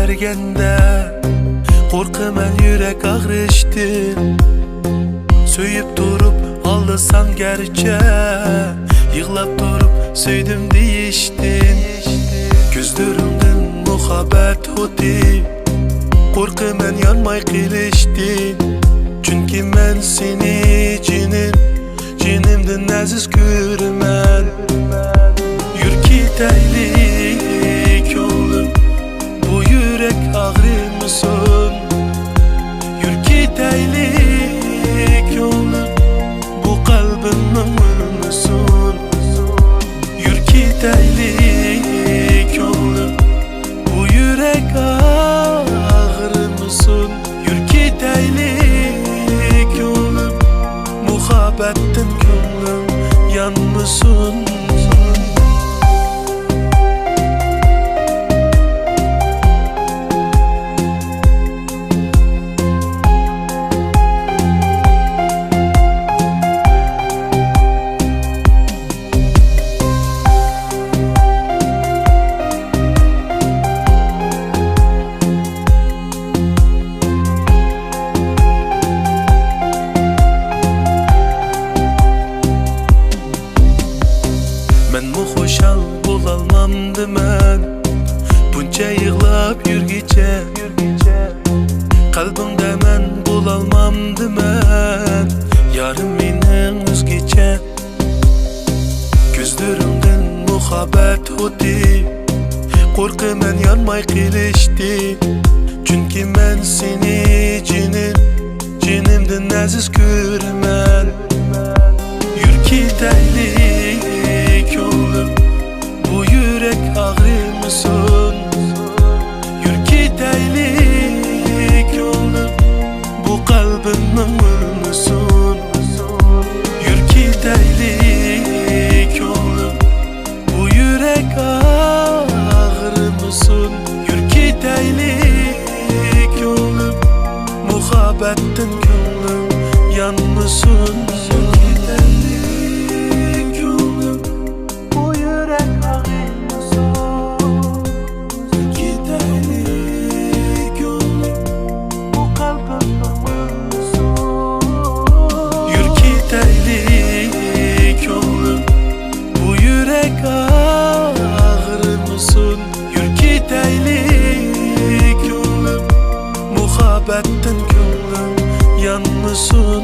bergende korkumen yürek ağrıştı. Söyüp durup aldısan gerçe, yığlap durup söydüm deyiştin. Gözlerimden muhabbet oti, korkumen yanmay qilishtin. Çünkü men seni cinimden aziz görümen. Yür gitaylik oğlum, bu yürek ağrımasın. Yür gitaylik oğlum, bu kalbinin mırmısın. Yür gitaylik oğlum, bu yürek ağrımasın. Yür gitaylik oğlum, muhabbetin gönlüm yanmasın. Men mu hoşal bulalmamdı men, bunca yığlap yürgice. Kalbimde men bulalmamdı men, yarım minin özgece. Gözlerimden muhabbet oti, korkumen yanmay qilishti. Çünkü men seni cinimden aziz görümen. Yür gitaylik oğlum, bu yürek ağrımasın. Yür gitaylik oğlum, bu kalbinin mırmısın. Yür gitaylik oğlum, bu yürek ağrımasın. Yür gitaylik oğlum, muhabbetin gönlüm yanmasın. Muhabbetin gönlüm yanmasın.